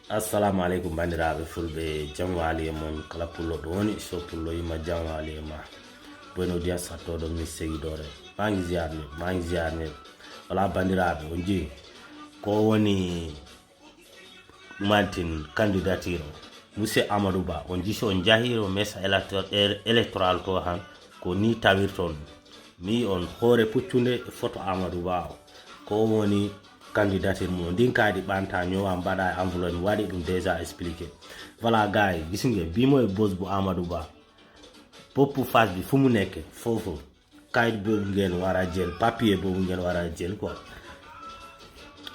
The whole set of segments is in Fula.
Assalamu alaikum bandiraɓe fulbe jamwali e mon kala pullo ɗo woni so pullo yima jamwali e ma bueno dia sattoɗo mi seguidore mangi ziarni wala bandiraɓe on jeeyi ko woni mantin candidature monsieur Amadou Ba on jiso on jahiro mesa électoral to han ko ni tawirton mi on hoore puccude photo Amadou Ba ko woni candidature mo ndinkadi banta ñowa mbaɗa enveloppe waɗi ɗum déjà expliqué voilà gars gis ngeen bii mooy bos bu Amadou Ba bopp face bi fu mu nekk foofu kayit boobu ngeen war a jël papier boobu ngeen war a jël quoi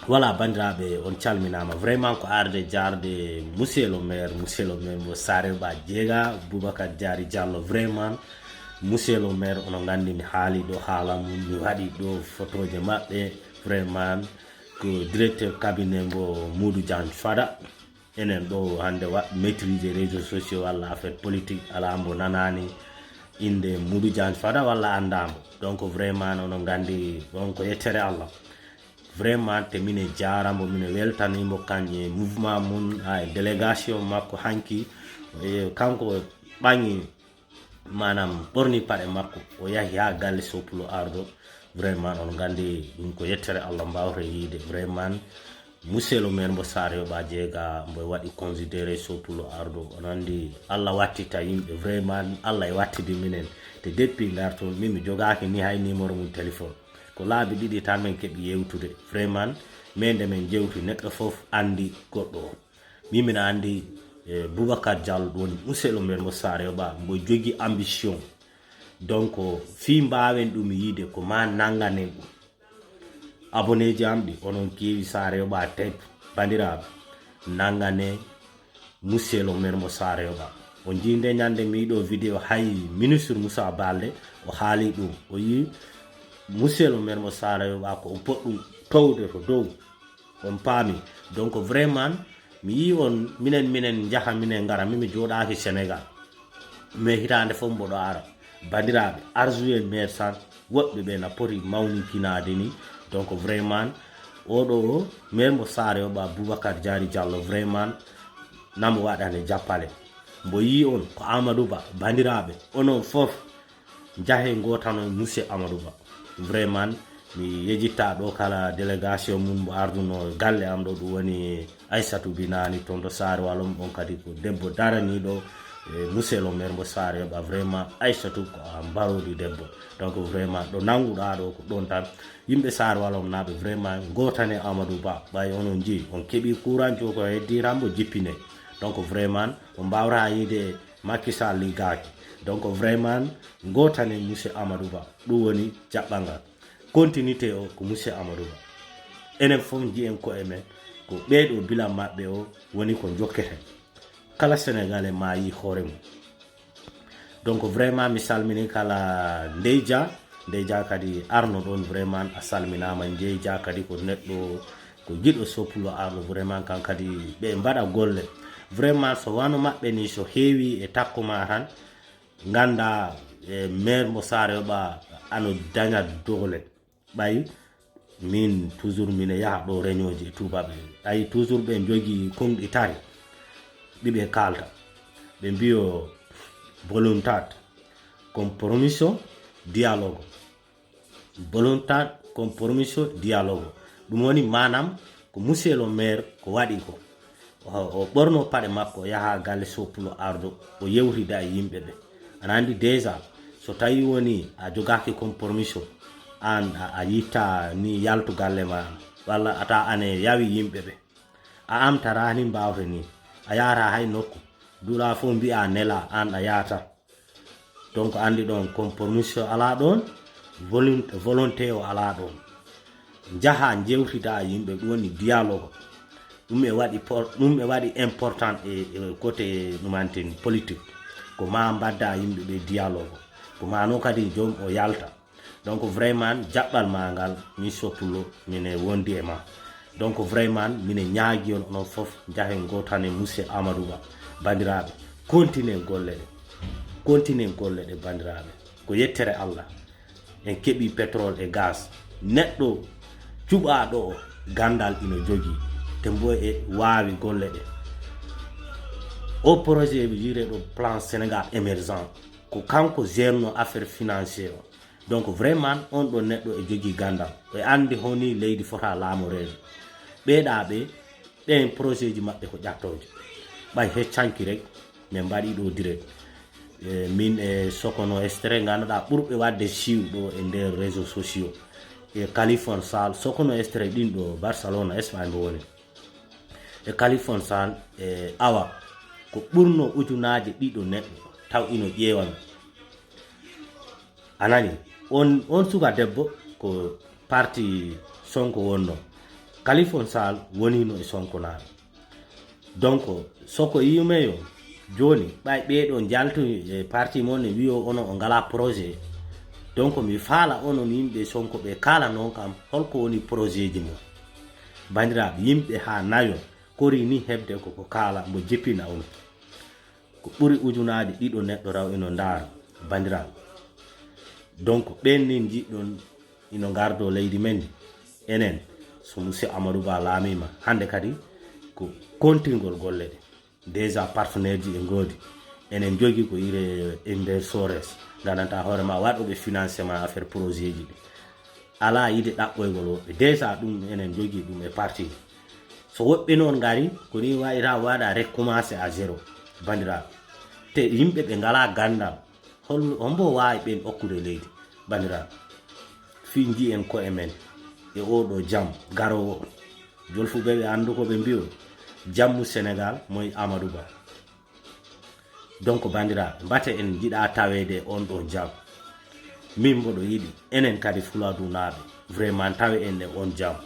voilà bandiraɓe on calminama vraiment ko arde jarde monsieur le maire mo Saare Ba jeega Boubacar Diary Diallo vraiment monsieur le maire ono gandi mi haali ɗo haala mum mi waɗi ɗo photoje maɓɓe vraiment ko directeur cabinet mo Modou Diagne Fada enen ɗo hande maîtriser réseaux sociaux walla affaire politique ala mbo nanani inde Modou Diagne Fada walla andamo donc vraiment ono gandi donc yettere Allah vraiment te mine jaramo mine weltanimo kanje mouvement mun ha délégation makko hanki kanko ɓangi manam ɓorni paɗe makko o yahi ha galle soppulo ardo vraiment on gandi ɗum ko yettere Allah mbawre yiide vraiment monsieur le maire mo Saare Ba jeega mbo waɗi considéré soppulo ardo on andi Allah wattita yimɓe vraiment Allah e wattidi minen te depuis garto min mi jogaki ni hay numéro mum téléphone ko laabi ɗiɗi tan min keeɓi yewtude vraiment mende men jewti neɗɗo fof andi goɗɗo o min andi Boubacar Diallo woni monsieur le maire mo Saare Ba mbo jogi ambition donc fi mbawen ɗum yiide ko ma nanganen ɗum abonné ji am ɗi onon keewi Saare Ba teb bandiraɓe nangane monsieur le maire mo Saare Ba o jinde ñande mi yiɗo vidéo hay ministre Moussa Balde o haali ɗum o yi monsieur le maire mo Saare Ba ko on poɗɗum towde to dow on paami donc vraiment mi yi on minen jaha minen ngara mimi joɗaki Sénégal mais hitande fof mboɗo ara bandiraɓe arjuyen maire san woɓɓe ɓe na poti mawninkinade ni donc vraiment oɗo maire mo Saare Ba Boubacar Diary Diallo vraiment namo waɗane jappale mbo yi on ko Amadou Ba bandiraɓe onon fof jahe gotano monsieur Amadou Ba vraiment mi yejitta ɗo kala délégation mum mo arduno galle am ɗo ɗum woni Aissatou Binani toon to Saare Walom on kadi ko debbo daraniɗo monsieur le maire mo Saare Ba vraiment Aissatou ko mbarodi debbo donc vraiment ɗo nanguɗa ɗo ko ɗon tan yimɓe Saare Walom naɓe vraiment gotane Amadou Ba ɓay onon jeeyi on keeɓi courant jo ko heddirambo jippine donc vraiment on mbawra yiide Macky Sall liggaki donc vraiment gotane monsieur Amadou Ba ɗum woni jaɓɓangal continuité o ko monsieur Amadou Ba enen fof jiyen ko e men ko ɓeɗo bilan maɓɓe o woni ko jokketen kala sénégalais ma yi hoore mum donc vraiment mi salmini kala ndeyja kadi arno ɗon vraiment a salminama ndeyja kadi ko neɗɗo ko jiɗo soppulo arno vraiment kan kadi ɓe mbaɗa golle vraiment so wano maɓɓe ni so heewi e takkuma tan ganda maire mo Saare Ba ano daña doole ɓay min toujours mine yaha ɗo réunion ji e tubaɓe ay toujours ɓe jogi komɗi tari ɗiɓe kalta ɓe mbiyo volontat compromiso dialogue ɗum woni manam ko monsieur le maire ko waɗi ko o ɓorno paɗe makko yaha galle soppulo ardo o yewtida e yimɓe ɓe ana andi déjà so tawi woni a jogaki compromiso an a yitta ni yaltu galle ma walla ata ane yawi yimɓe ɓe a amtara ni mbawte ni a yara hay nokku duɗa fof mbi'a nela an a yata donc andi ɗon compromiso ala ɗon volonté o ala ɗon jaha jewtida yimɓe ɗum woni dialogue ɗum e waɗi important e côté ɗumanten politique ko ma mbadda yimɓe ɓe dialogue ko mano kadi joom o yalta donc vraiment jaɓɓal ma ngal mi soppulo mine wondi e ma donc vraiment mine ñaagui on onon fof jahen gotane monsieur Amadou Ba bandiraɓe continue golle ɗe bandiraɓe ko yettere Allah en keeɓi pétrole et gaz neɗɗo cuɓaɗo o gandal ino jogui te mbo e wawi golle ɗe o projet ɓe jiireɗo plan sénégal émergent ko kanko gérno affaire financier o donc vraiment on ɗo neɗɗo e jogui gandal e andi honi leydi fota laamorede ɓeeɗa ɓe ɗen projet ji maɓɓe ko ƴattoje ɓay heccanki rek min mbaɗi ɗo direct min e sokono extrait ganduɗa ɓurɓe wadde siiw ɗo e nder réseaux sociaux e Khalifon Sall sokono extrait ɗin ɗo Barcelona Espagne woni e Khalifon Sall e awa ko ɓurno ujunaje ɗiɗo neɗɗo taw ino ƴeewami anani on suka debbo ko parti Sonko wonno Khalifon Sall wonino e Sonkonaɓe donc soko yimeyo joni ɓay ɓeeɗo jaltu e parti mon e wiyo ono o ngala projet donc mi faala onon yimɓe Sonko ɓe kala non kam holko woni projet ji mo bandiraɓe yimɓe ha nayo kori ni hebde koko kala mbo jippina on ko ɓuri ujunaje ɗiɗo neɗɗo raw ino ndaara bandiraɓe donc ɓen nin jiɗɗon ino gardo leydi men enen so monsieur Amadou Ba laamima hande kadi ko kontingol golle ɗe déjà partenaire ji e goodi enen jogi ko ire e nder sores gananta hoorema waɗoɓe financement affaire projet ji ɗi ala yide ɗaɓɓoygol woɓɓe déjà ɗum enen jogi ɗum e parti so woɓɓe noon ngari ko ni wayita waɗa recommencé à zéro bandiraɓe te yimɓe ɓe ngala gandal hombo wawi ɓen okkude leydi bandiraɓe fi ji en ko e men e oɗo jam garowo jolfuɓe ɓe andu ko ɓe mbiyo jammu Sénégal moy Amadou Ba donc bandiraɓe mbate en jiɗa tawede on ɗo jam min mboɗo yiɗi enen kadi Fouladou naɓe vraiment tawe en e on jam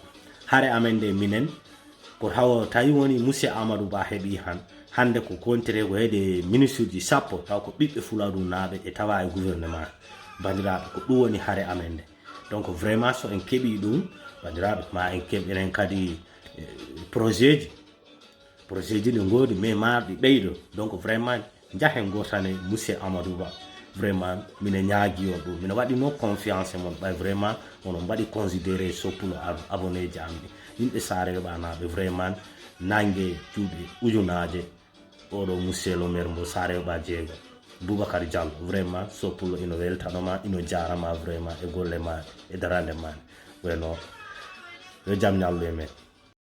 hare amen nde minen ko hawo tawi woni monsieur Amadou Ba heeɓi han hande ko kontere ko heede ministre ji sappo taw ko ɓiɓɓe Fouladou naɓe e tawa e gouvernement bandiraɓe ko ɗum woni hare amen nde donc vraiment so en keeɓi ɗum bandiraɓe ma en keeɓ enen kadi projet ji ɗi goodi mais marɗi ɓeydo donc vraiment jahen gotane monsieur Amadou Ba vraiment mine ñaagui on ɗum mine waɗi no confiance mon ɓay vraiment onon mbaɗi considéré soppuno abonné ji am ɗi yimɓe Sareɓa naɓe vraiment nangue cuuɗi ujunaje oɗo monsieur le maire mbo Sareɓa jeego Boubacar Diallo vraiment soppulo ino weltanoma ino jarama vraiment e golle ma e darande ma weno yo jaam ñallu e men